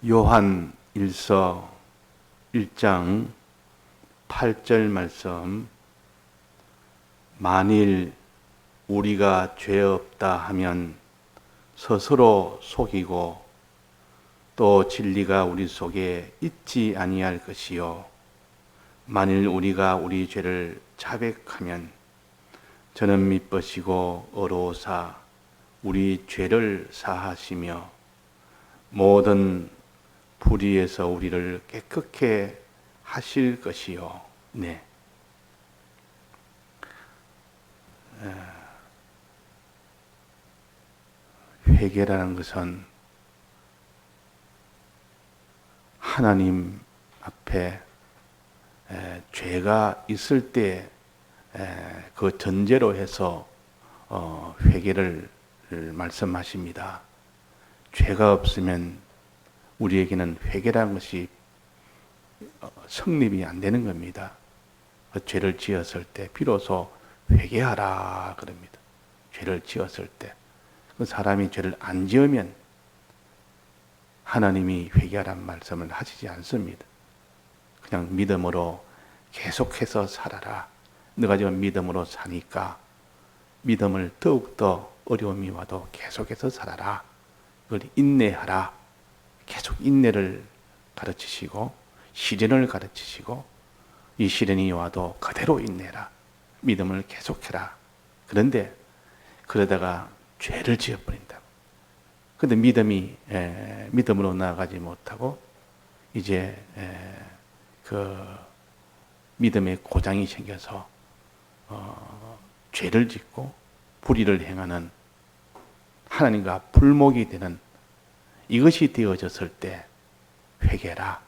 요한 1서 1장 8절 말씀. 만일 우리가 죄 없다 하면 스스로 속이고 또 진리가 우리 속에 있지 아니할 것이요, 만일 우리가 우리 죄를 자백하면 저는 미쁘시고 의로우사 우리 죄를 사하시며 모든 불의에서 우리를 깨끗게 하실 것이요. 네. 회개라는 것은 하나님 앞에 죄가 있을 때 그 전제로 해서 회개를 말씀하십니다. 죄가 없으면 우리에게는 회개라는 것이 성립이 안 되는 겁니다. 그 죄를 지었을 때 비로소 회개하라 그럽니다. 죄를 지었을 때. 그 사람이 죄를 안 지으면 하나님이 회개하라는 말씀을 하시지 않습니다. 그냥 믿음으로 계속해서 살아라. 너가 지금 믿음으로 사니까 믿음을 더욱더 어려움이 와도 계속해서 살아라. 그걸 인내하라. 계속 인내를 가르치시고 시련을 가르치시고 이 시련이 와도 그대로 인내라. 믿음을 계속해라. 그런데 그러다가 죄를 지어버린다. 그런데 믿음으로 나아가지 못하고 이제 그 믿음의 고장이 생겨서 죄를 짓고 불의를 행하는 하나님과 불목이 되는 이것이 되어졌을 때 회개라.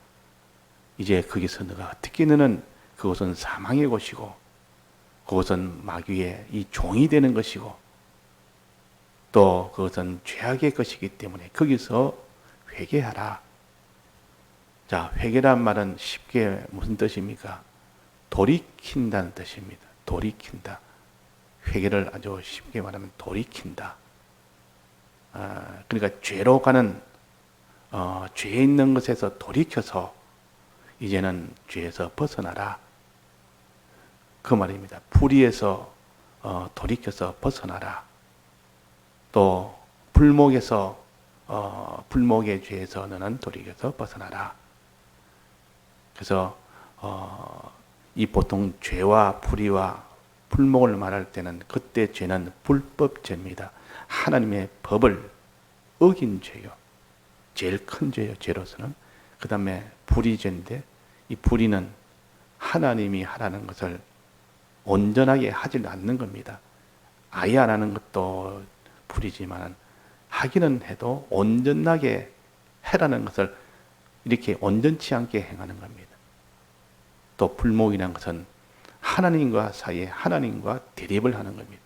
이제 거기서 너가 어떻게 너는 그것은 사망의 곳이고 그것은 마귀의 이 종이 되는 것이고 또 그것은 죄악의 것이기 때문에 거기서 회개하라. 자, 회개란 말은 쉽게 무슨 뜻입니까? 돌이킨다는 뜻입니다. 돌이킨다. 회개를 아주 쉽게 말하면 돌이킨다. 그러니까 죄로 가는 죄에 있는 것에서 돌이켜서 이제는 죄에서 벗어나라. 그 말입니다. 불의에서 돌이켜서 벗어나라. 또 불목에서 불목의 죄에서 너는 돌이켜서 벗어나라. 그래서 이 보통 죄와 불의와 불목을 말할 때는 그때 죄는 불법죄입니다. 하나님의 법을 어긴 죄요. 제일 큰 죄요. 죄로서는. 그 다음에 불의죄인데 이 불의는 하나님이 하라는 것을 온전하게 하지 않는 겁니다. 아예 안 하는 것도 불의지만 하기는 해도 온전하게 해라는 것을 이렇게 온전치 않게 행하는 겁니다. 또 불목이라는 것은 하나님과 사이에 하나님과 대립을 하는 겁니다.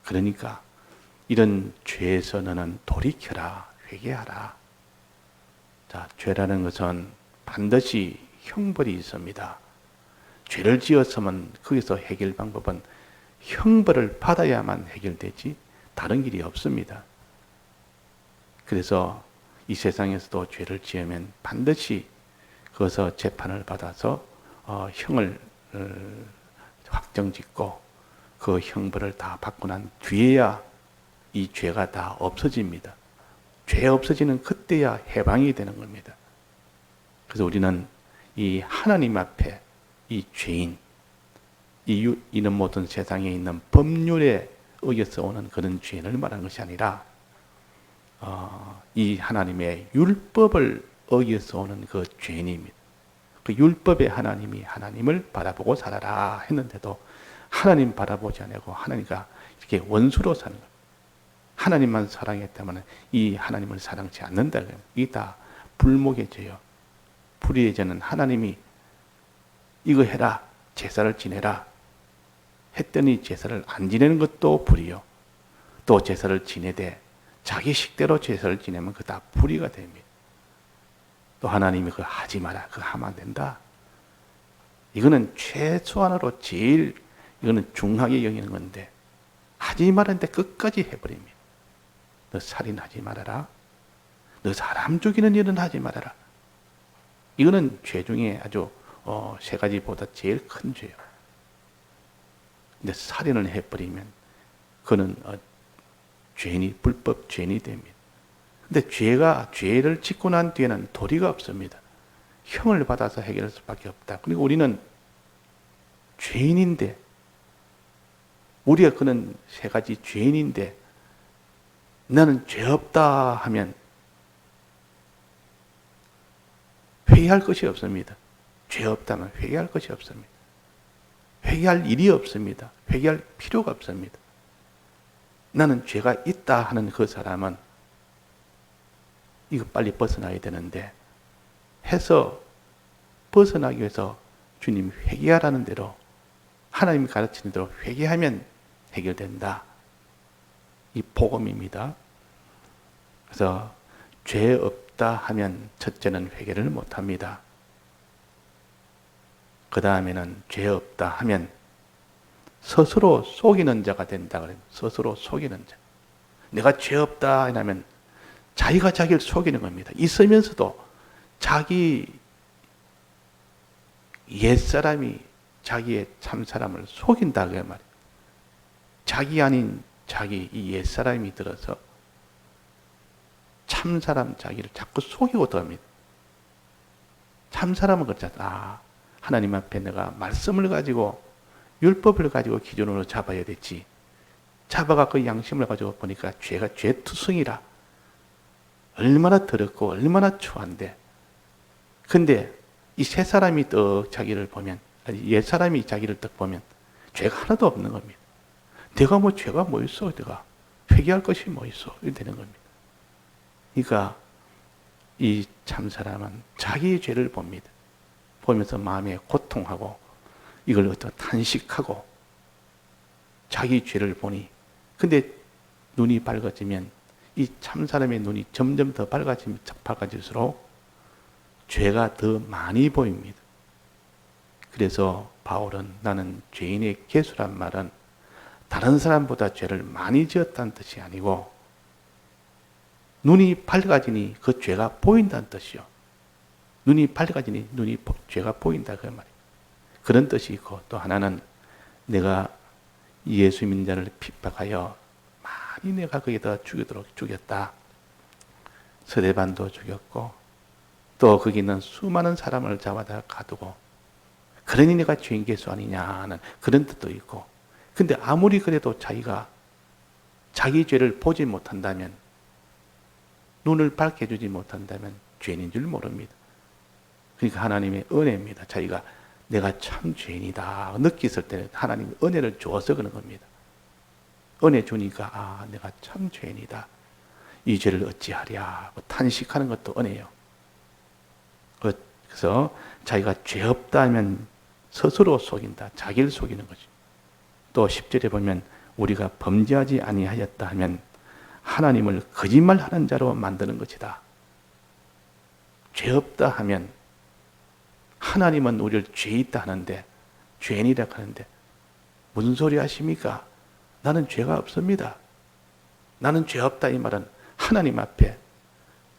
그러니까 이런 죄에서 너는 돌이켜라. 회개하라. 자, 죄라는 것은 반드시 형벌이 있습니다. 죄를 지었으면 거기서 해결 방법은 형벌을 받아야만 해결되지 다른 길이 없습니다. 그래서 이 세상에서도 죄를 지으면 반드시 거기서 재판을 받아서 형을 확정짓고 그 형벌을 다 받고 난 뒤에야 이 죄가 다 없어집니다. 죄 없어지는 그때야 해방이 되는 겁니다. 그래서 우리는 이 하나님 앞에 이 죄인, 이는 모든 세상에 있는 법률에 의해서 오는 그런 죄인을 말하는 것이 아니라 이 하나님의 율법을 어겨서 오는 그 죄인입니다. 그 율법의 하나님이 하나님을 바라보고 살아라 했는데도 하나님 바라보지 않고 하나님과 이렇게 원수로 사는 거예요. 하나님만 사랑했다면 이 하나님을 사랑치 않는다. 이게 다 불목의 죄요. 불의의 죄는 하나님이 이거 해라, 제사를 지내라 했더니 제사를 안 지내는 것도 불의요. 또 제사를 지내되 자기 식대로 제사를 지내면 그거 다 불의가 됩니다. 또 하나님이 그거 하지 마라, 그거 하면 안 된다. 이거는 최소한으로 제일 이거는 중하게 여기는 건데 하지 말았는데 끝까지 해버립니다. 너 살인하지 말아라. 너 사람 죽이는 일은 하지 말아라. 이거는 죄 중에 아주 세 가지보다 제일 큰 죄예요. 근데 살인을 해버리면 그는 죄인이 불법 죄인이 됩니다. 근데 죄를 짓고 난 뒤에는 도리가 없습니다. 형을 받아서 해결할 수밖에 없다. 그리고 우리는 죄인인데, 우리가 그는 세 가지 죄인인데 나는 죄 없다 하면 회개할 것이 없습니다. 죄 없다면 회개할 것이 없습니다. 회개할 일이 없습니다. 회개할 필요가 없습니다. 나는 죄가 있다 하는 그 사람은 이거 빨리 벗어나야 되는데, 해서 벗어나기 위해서 주님 회개하라는 대로, 하나님이 가르치는 대로 회개하면 해결된다. 이 복음입니다. 그래서 죄 없다 하면 첫째는 회개를 못합니다. 그 다음에는 죄 없다 하면 스스로 속이는 자가 된다 그래요. 스스로 속이는 자. 내가 죄 없다 하면 자기가 자기를 속이는 겁니다. 있으면서도 자기 옛사람이 자기의 참사람을 속인다 그 말이에요. 자기 아닌 자기 이 옛사람이 들어서 참사람 자기를 자꾸 속이고 들어갑니다. 참사람은 그렇잖아. 하나님 앞에 내가 말씀을 가지고 율법을 가지고 기준으로 잡아야 됐지. 잡아가 그 양심을 가지고 보니까 죄가 죄투성이라. 얼마나 더럽고 얼마나 추한데. 근데 이 세 사람이 또 자기를 보면, 옛 사람이 자기를 딱 보면 죄가 하나도 없는 겁니다. 내가 뭐 죄가 뭐 있어? 내가 회개할 것이 뭐 있어? 이렇게 되는 겁니다. 그러니까 이 참 사람은 자기의 죄를 봅니다. 보면서 마음에 고통하고 이걸 어떤 탄식하고 자기 죄를 보니, 근데 눈이 밝아지면 이 참 사람의 눈이 점점 더 밝아질수록 죄가 더 많이 보입니다. 그래서 바울은 나는 죄인의 개수란 말은 다른 사람보다 죄를 많이 지었다는 뜻이 아니고 눈이 밝아지니 그 죄가 보인다는 뜻이요. 눈이 밝아지니 죄가 보인다 그 말이에요. 그런 뜻이 있고, 또 하나는 내가 예수 믿는 자를 핍박하여 많이 내가 거기다 죽이도록 죽였다. 스데반도 죽였고 또 거기 있는 수많은 사람을 잡아다 가두고, 그러니 내가 죄인 개수 아니냐는 그런 뜻도 있고, 근데 아무리 그래도 자기가 자기 죄를 보지 못한다면, 눈을 밝게 해주지 못한다면 죄인인 줄 모릅니다. 그러니까 하나님의 은혜입니다. 자기가 내가 참 죄인이다 느꼈을 때 하나님이 은혜를 주어서 그런 겁니다. 은혜 주니까 내가 참 죄인이다. 이 죄를 어찌하랴 탄식하는 것도 은혜예요. 그래서 자기가 죄 없다 하면 스스로 속인다. 자기를 속이는 거지. 또 10절에 보면 우리가 범죄하지 아니하였다 하면 하나님을 거짓말하는 자로 만드는 것이다. 죄 없다 하면 하나님은 우리를 죄 있다 하는데, 죄인이라 하는데 무슨 소리 하십니까? 나는 죄가 없습니다. 나는 죄 없다 이 말은 하나님 앞에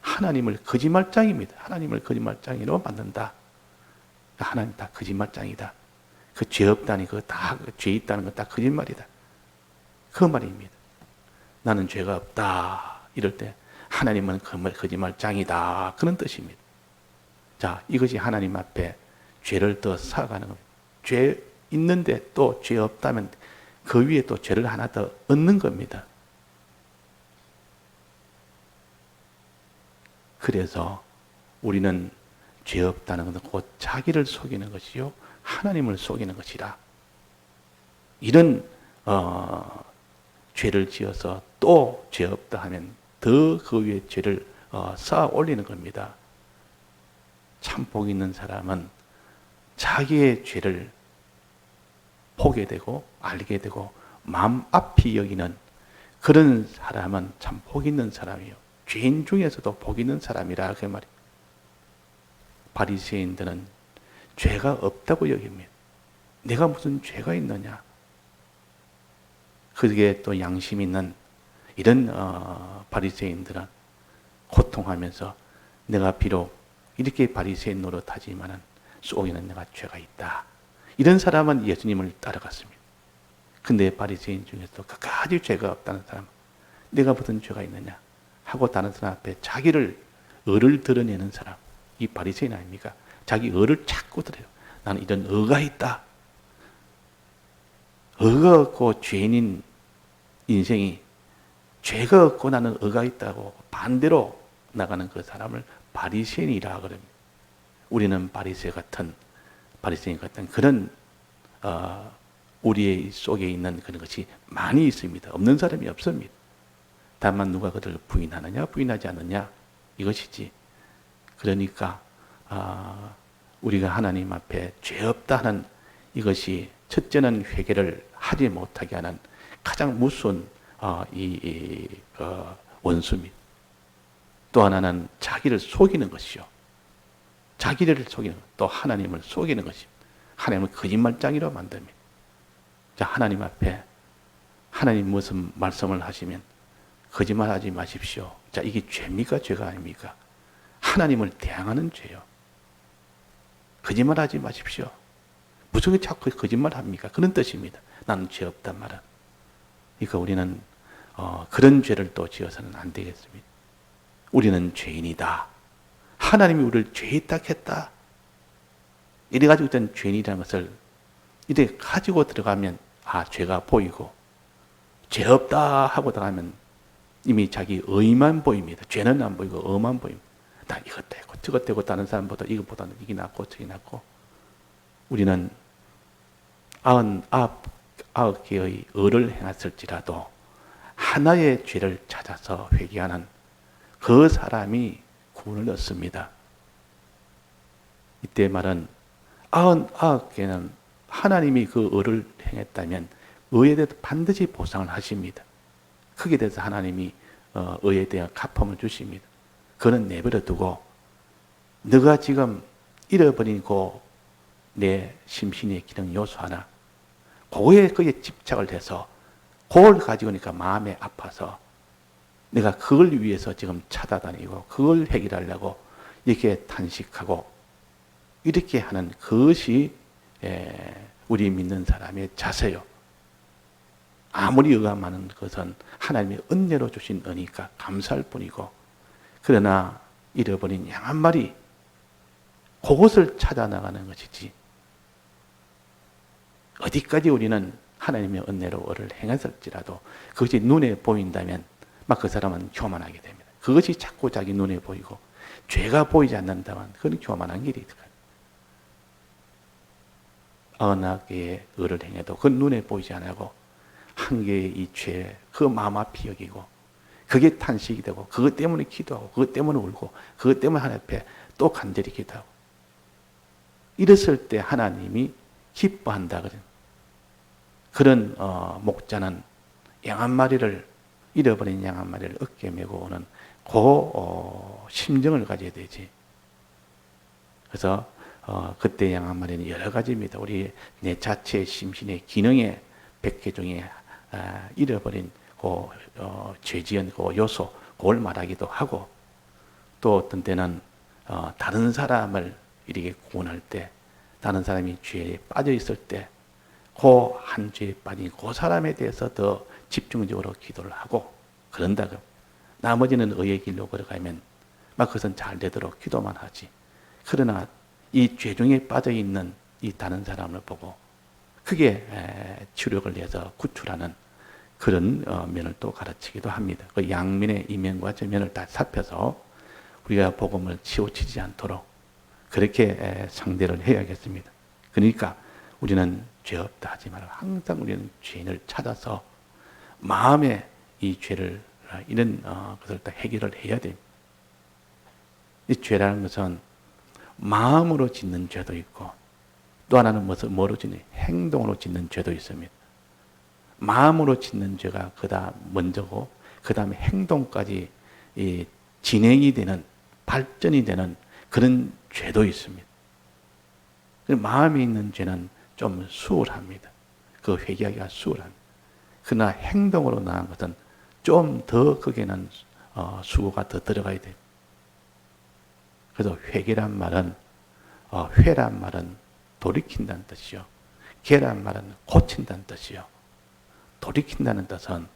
하나님을 거짓말장입니다. 하나님을 거짓말장이로 만든다. 하나님 다 거짓말장이다. 그 죄 없다니 그거 다 죄 있다는 거 다 거짓말이다. 그 말입니다. 나는 죄가 없다 이럴 때 하나님은 거짓말장이다 그런 뜻입니다. 자, 이것이 하나님 앞에 죄를 더 쌓아가는 겁니다. 죄 있는데 또 죄 없다면 그 위에 또 죄를 하나 더 얹는 겁니다. 그래서 우리는 죄 없다는 것은 곧 자기를 속이는 것이요 하나님을 속이는 것이라. 이런 죄를 지어서 또 죄 없다 하면 더 그 위에 죄를 쌓아 올리는 겁니다. 참 복 있는 사람은 자기의 죄를 보게 되고 알게 되고 마음 아피 여기는 그런 사람은 참 복 있는 사람이에요. 죄인 중에서도 복 있는 사람이라 그 말이에요. 바리새인들은 죄가 없다고 여깁니다. 내가 무슨 죄가 있느냐? 그게 또 양심 있는 이런 바리새인들은 고통하면서 내가 비록 이렇게 바리새인 노릇하지만은 속에는 내가 죄가 있다. 이런 사람은 예수님을 따라갔습니다. 근데 바리새인 중에서 끝까지 죄가 없다는 사람, 내가 무슨 죄가 있느냐 하고 다른 사람 앞에 자기를 의를 드러내는 사람, 이 바리새인 아닙니까? 자기 의를 자꾸 드려요. 나는 이런 의가 있다. 의가 없고 죄인인 인생이 죄가 없고 나는 의가 있다고 반대로 나가는 그 사람을 바리새인이라 그럽니다. 우리는 바리새인 같은 그런 우리의 속에 있는 그런 것이 많이 있습니다. 없는 사람이 없습니다. 다만 누가 그들을 부인하느냐 부인하지 않느냐 이것이지. 그러니까 우리가 하나님 앞에 죄 없다 하는 이것이 첫째는 회개를 하지 못하게 하는 가장 무서운 원수입니다. 또 하나는 자기를 속이는 것이요. 자기를 속이는 것, 또 하나님을 속이는 것입니다. 하나님을 거짓말장이로 만듭니다. 자, 하나님 앞에 하나님 무슨 말씀을 하시면 거짓말하지 마십시오. 자, 이게 죄입니까? 죄가 아닙니까? 하나님을 대항하는 죄요. 거짓말하지 마십시오. 무슨 자꾸 거짓말합니까? 그런 뜻입니다. 나는 죄 없단 말은. 그러니까 우리는 그런 죄를 또 지어서는 안 되겠습니다. 우리는 죄인이다. 하나님이 우리를 죄 있다 했다. 이래가지고 일단 죄인이라는 것을 이렇게 가지고 들어가면 죄가 보이고 죄 없다 하고 들어가면 이미 자기 의만 보입니다. 죄는 안 보이고 의만 보입니다. 나 이것 되고 저것 되고 다른 사람보다 이것보다는 이게 낫고 저게 낫고. 우리는 99개의 의를 행했을지라도 하나의 죄를 찾아서 회개하는 그 사람이 구원을 얻습니다. 이때 말은 99개는 하나님이 그 의를 행했다면 의에 대해서 반드시 보상을 하십니다. 크게 대해서 하나님이 의에 대한 갚음을 주십니다. 그는 내버려 두고 너가 지금 잃어버린 내 심신의 기능 요소 하나 그거에 집착을 해서 그걸 가지고 니까 마음에 아파서 내가 그걸 위해서 지금 찾아다니고 그걸 해결하려고 이렇게 탄식하고 이렇게 하는 그것이 우리 믿는 사람의 자세요. 아무리 의가 많은 것은 하나님의 은혜로 주신 은혜니까 감사할 뿐이고, 그러나 잃어버린 양 한 마리 그것을 찾아 나가는 것이지, 어디까지 우리는 하나님의 은혜로 의를 행했을지라도 그것이 눈에 보인다면 막 그 사람은 교만하게 됩니다. 그것이 자꾸 자기 눈에 보이고 죄가 보이지 않는다면 그건 교만한 길이 있다. 99개의 의를 행해도 그 눈에 보이지 않고 한 개의 이 죄, 그 마음 앞이 여기고 그게 탄식이 되고 그것 때문에 기도하고 그것 때문에 울고 그것 때문에 하나님 앞에 또 간절히 기도하고 이랬을 때 하나님이 기뻐한다 그래요. 그런 목자는 양 한 마리를, 잃어버린 양 한 마리를 어깨에 메고 오는 그 심정을 가져야 되지. 그래서 그때 양 한 마리는 여러 가지입니다. 우리 내 자체의 심신의 기능의 100개 중에 잃어버린 죄지은 그 요소, 그걸 말하기도 하고, 또 어떤 때는 다른 사람을 이렇게 구원할 때, 다른 사람이 죄에 빠져 있을 때, 그 한 죄에 빠진 그 사람에 대해서 더 집중적으로 기도를 하고 그런다. 나머지는 의의 길로 걸어가면 막 그것은 잘 되도록 기도만 하지. 그러나 이 죄 중에 빠져 있는 이 다른 사람을 보고 크게 주력을 내서 구출하는 그런 면을 또 가르치기도 합니다. 그 양면의 이면과 저면을 다 살펴서 우리가 복음을 치우치지 않도록 그렇게 상대를 해야겠습니다. 그러니까 우리는 죄 없다 하지 말고 항상 우리는 죄인을 찾아서 마음에 이 죄를, 이런 것을 다 해결을 해야 됩니다. 이 죄라는 것은 마음으로 짓는 죄도 있고, 또 하나는 뭐로 짓는, 행동으로 짓는 죄도 있습니다. 마음으로 짓는 죄가 먼저고, 그 다음에 행동까지 진행이 되는, 발전이 되는 그런 죄도 있습니다. 마음에 있는 죄는 좀 수월합니다. 그 회개하기가 수월합니다. 그러나 행동으로 나간 것은 좀 더 거기에는 수고가 더 들어가야 돼요. 그래서 회개란 말은 회란 말은 돌이킨다는 뜻이요. 개란 말은 고친다는 뜻이요. 돌이킨다는 뜻은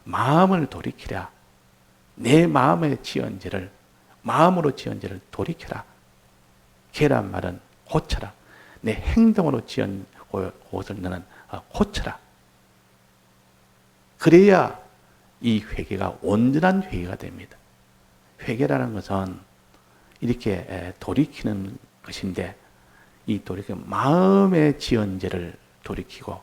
마음을 돌이키라. 내 마음에 지은 죄를 마음으로 지은 죄를 돌이켜라. 개란 말은 고쳐라. 내 행동으로 지은 곳을 너는 고쳐라. 그래야 이 회개가 온전한 회개가 됩니다. 회개라는 것은 이렇게 돌이키는 것인데 이 돌이켜 마음에 지은 죄를 돌이키고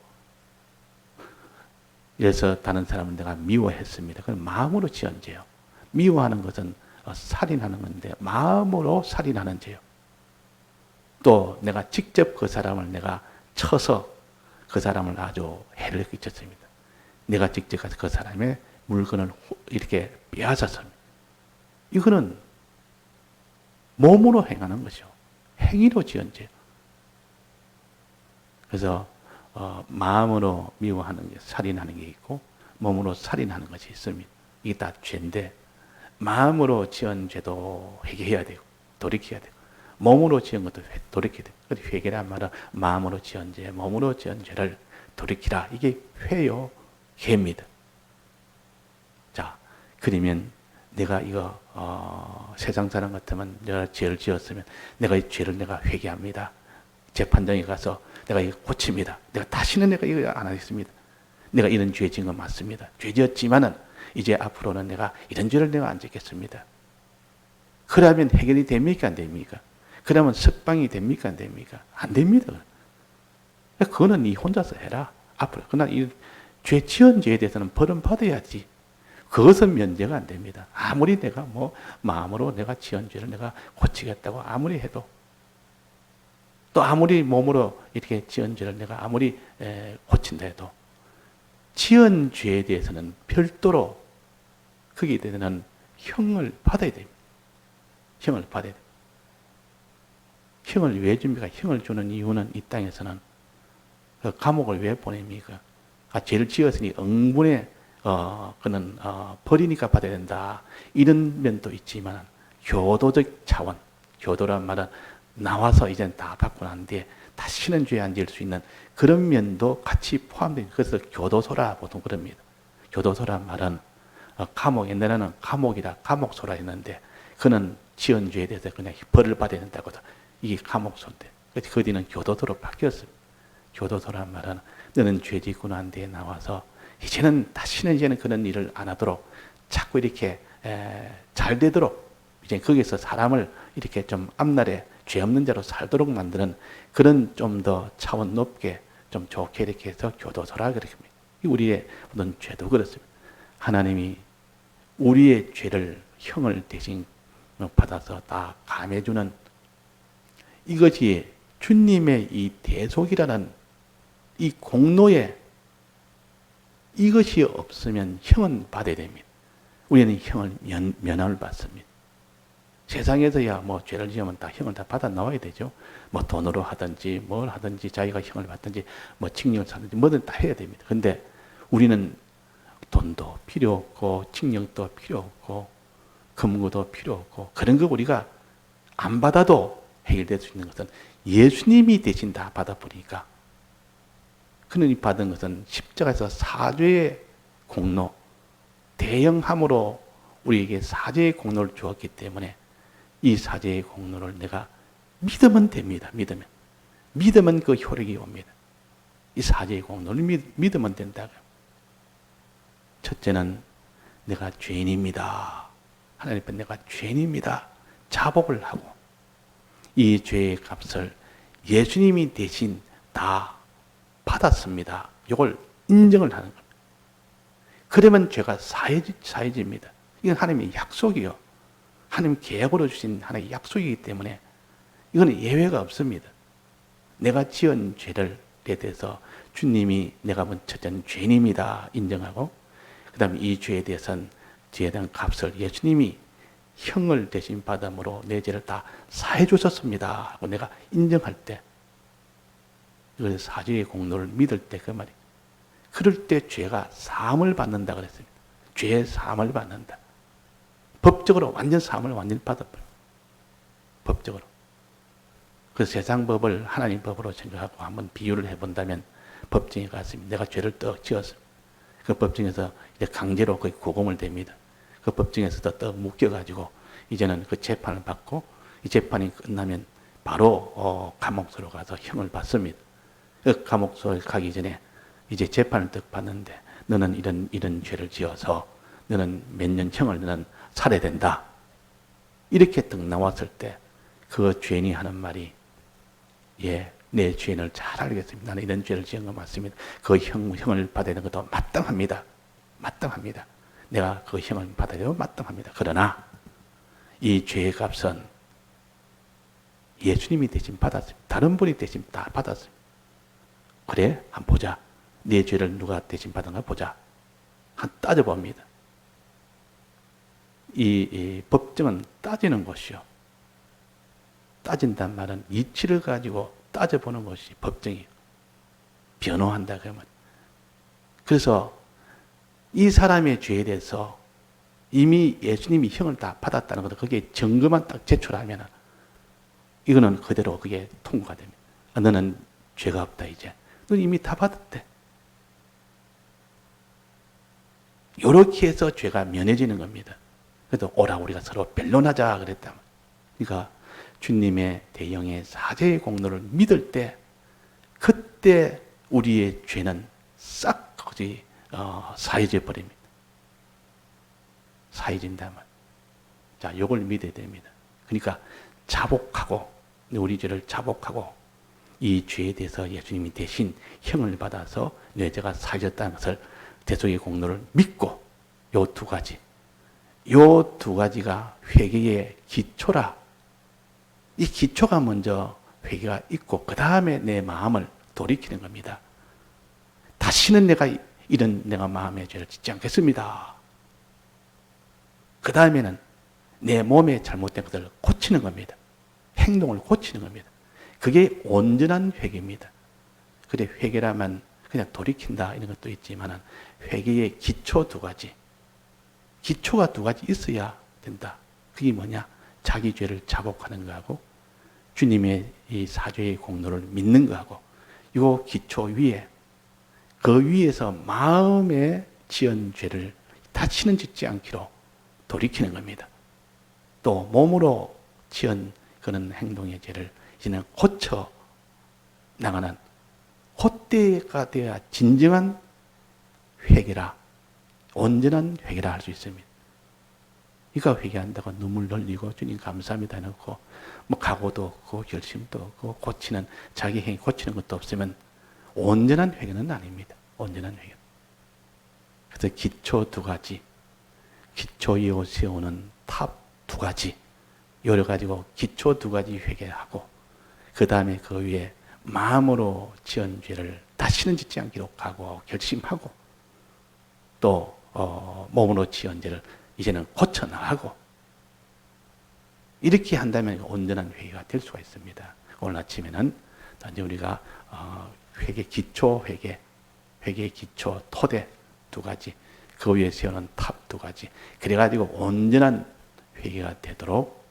그래서 다른 사람을 내가 미워했습니다. 그건 마음으로 지은 죄요. 미워하는 것은 살인하는 건데 마음으로 살인하는 죄요. 또 내가 직접 그 사람을 내가 쳐서 그 사람을 아주 해를 끼쳤습니다. 내가 직접 가서 그 사람의 물건을 이렇게 빼앗았습니다. 이거는 몸으로 행하는 것이요. 행위로 지은 죄. 그래서 마음으로 미워하는 게 살인하는 게 있고 몸으로 살인하는 것이 있습니다. 이게 다 죄인데 마음으로 지은 죄도 회개해야 되고 돌이켜야 되고 몸으로 지은 것도 돌이켜야 되고 그래서 회개란 말은 마음으로 지은 죄, 몸으로 지은 죄를 돌이키라. 이게 회요, 회입니다. 자, 그러면 내가 이거 세상 사람 같으면 내가 죄를 지었으면 내가 이 죄를 내가 회개합니다. 재판장에 가서 내가 이거 고칩니다. 내가 다시는 내가 이거 안 하겠습니다. 내가 이런 죄 지은 거 맞습니다. 죄 지었지만은 이제 앞으로는 내가 이런 죄를 내가 안 짓겠습니다. 그러면 해결이 됩니까? 안 됩니까? 그러면 석방이 됩니까? 안 됩니까? 안 됩니다. 그거는 네 혼자서 해라. 앞으로. 그러나 이 죄 지은 죄에 대해서는 벌은 받아야지. 그것은 면제가 안 됩니다. 아무리 내가 뭐 마음으로 내가 지은 죄를 내가 고치겠다고 아무리 해도 또 아무리 몸으로 이렇게 지은 죄를 내가 아무리 고친다 해도 지은 죄에 대해서는 별도로 거기에 대해서는 형을 받아야 됩니다. 형을 받아야 됩니다. 형을 왜 줍니까? 형을 주는 이유는 이 땅에서는 그 감옥을 왜 보냅니까? 죄를 지었으니 응분에 그는 버리니까 받아야 된다. 이런 면도 있지만 교도적 차원, 교도란 말은 나와서 이제 다 받고 난 뒤에 다시는 죄 안 지을 수 있는 그런 면도 같이 포함된 그래서 교도소라 보통 그럽니다. 교도소란 말은 감옥 옛날에는 감옥이라 감옥소라 했는데 그는 지은 죄에 대해서 그냥 벌을 받아야 된다고 이게 감옥소인데 그 뒤는 교도소로 바뀌었습니다. 교도소란 말은 너는 죄 짓고 난 뒤에 나와서 이제는 다시는 이제는 그런 일을 안 하도록 자꾸 이렇게 잘 되도록 이제 거기서 사람을 이렇게 좀 앞날에 죄 없는 자로 살도록 만드는 그런 좀 더 차원 높게 좀 좋게 이렇게 해서 교도소라 그렇게 합니다. 우리의 모든 죄도 그렇습니다. 하나님이 우리의 죄를 형을 대신 받아서 다 감해주는 이것이 주님의 이 대속이라는 이 공로에 이것이 없으면 형은 받아야 됩니다. 우리는 형을 면함을 받습니다. 세상에서야 뭐 죄를 지으면 다 형을 다 받아 나와야 되죠. 뭐 돈으로 하든지 뭘 하든지 자기가 형을 받든지 뭐 칙령을 사든지 뭐든 다 해야 됩니다. 근데 우리는 돈도 필요 없고 칙령도 필요 없고 금고도 필요 없고 그런 거 우리가 안 받아도 해결될 수 있는 것은 예수님이 대신 다 받아버리니까 그는 이 받은 것은 십자가에서 사죄의 공로 대형함으로 우리에게 사죄의 공로를 주었기 때문에 이 사죄의 공로를 내가 믿으면 됩니다. 믿으면 그 효력이 옵니다. 이 사죄의 공로를 믿으면 된다고요. 첫째는 내가 죄인입니다. 하나님 앞에 내가 죄인입니다. 자복을 하고 이 죄의 값을 예수님이 대신 다 받았습니다. 이걸 인정을 하는 겁니다. 그러면 죄가 사해집니다. 이건 하나님의 약속이요. 하나님 계약으로 주신 하나님의 약속이기 때문에 이거는 예외가 없습니다. 내가 지은 죄를 대해서 주님이 내가 첫째는 죄인입니다. 인정하고 그 다음에 이 죄에 대해서는 죄에 대한 값을 예수님이 형을 대신 받음으로 내 죄를 다 사해 주셨습니다. 하고 내가 인정할 때 이걸 사죄의 공로를 믿을 때 그 말이에요. 그럴 때 죄가 사함을 받는다 그랬습니다. 죄의 사함을 받는다. 법적으로 완전 사함을 완전히 받아버려요. 법적으로. 그 세상 법을 하나님 법으로 생각하고 한번 비유를 해본다면 법정에 갔습니다. 내가 죄를 떡 지었습니다. 그 법정에서 이제 강제로 거의 고공을 댑니다. 그 법정에서도 떡 묶여가지고 이제는 그 재판을 받고 이 재판이 끝나면 바로 감옥소로 가서 형을 받습니다. 그 감옥소에 가기 전에 이제 재판을 떡 받는데 너는 이런 죄를 지어서 너는 몇 년 형을 너는 살아야 된다. 이렇게 떡 나왔을 때 그 죄인이 하는 말이 예, 내 죄인을 잘 알겠습니다. 나는 이런 죄를 지은 거 맞습니다. 그 형을 받아야 되는 것도 마땅합니다. 마땅합니다. 내가 그 형을 받아야 되고 마땅합니다. 그러나 이 죄의 값은 예수님이 대신 받았습니다. 다른 분이 대신 다 받았습니다. 그래? 한번 보자. 내 죄를 누가 대신 받은가 보자. 한 따져봅니다. 이 법정은 따지는 것이요. 따진단 말은 이치를 가지고 따져보는 것이 법정이에요. 변호한다 그러면. 그래서 이 사람의 죄에 대해서 이미 예수님이 형을 다 받았다는 것도 거기에 증거만 딱 제출하면 이거는 그대로 그게 통과가 됩니다. 너는 죄가 없다 이제. 넌 이미 다 받았대. 이렇게 해서 죄가 면해지는 겁니다. 그래도 오라 우리가 서로 변론하자 그랬다. 그러니까 주님의 대영의 사죄의 공로를 믿을 때 그때 우리의 죄는 싹 거지 사해져 버립니다. 사해진다면 자 이걸 믿어야 됩니다. 그러니까 자복하고 우리 죄를 자복하고 이 죄에 대해서 예수님이 대신 형을 받아서 내 죄가 사해졌다는 것을 대속의 공로를 믿고 요 두 가지가 회개의 기초라. 이 기초가 먼저 회개가 있고 그 다음에 내 마음을 돌이키는 겁니다. 다시는 내가 마음의 죄를 짓지 않겠습니다. 그 다음에는 내 몸에 잘못된 것을 고치는 겁니다. 행동을 고치는 겁니다. 그게 온전한 회개입니다. 그래 회개라면 그냥 돌이킨다 이런 것도 있지만 회개의 기초 두 가지. 기초가 두 가지 있어야 된다. 그게 뭐냐? 자기 죄를 자복하는 거하고 주님의 이 사죄의 공로를 믿는 거하고 이 기초 위에 그 위에서 마음에 지은 죄를 다시는 짓지 않기로 돌이키는 겁니다. 또 몸으로 지은 그런 행동의 죄를 이제는 고쳐 나가는 그때가 되어야 진정한 회개라 온전한 회개라 할 수 있습니다. 그러니까 회개한다고 눈물 흘리고 주님 감사합니다 해놓고 뭐 각오도 없고 결심도 없고 고치는 자기 행위 고치는 것도 없으면 온전한 회개는 아닙니다. 온전한 회개. 그래서 기초 두 가지, 기초에 세우는 탑 두 가지, 여러 가지고 기초 두 가지 회개하고 그 다음에 그 위에 마음으로 지은 죄를 다시는 짓지 않기로 각오하고 결심하고 또 몸으로 지은 죄를 이제는 고쳐나가고 이렇게 한다면 온전한 회개가 될 수가 있습니다. 오늘 아침에는 이제 우리가 회개 기초 회개의 기초 토대 두 가지, 그 위에 세우는 탑 두 가지, 그래가지고 온전한 회개가 되도록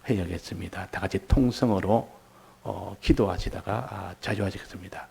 해야겠습니다. 다 같이 통성으로 기도하시다가 자주 하시겠습니다.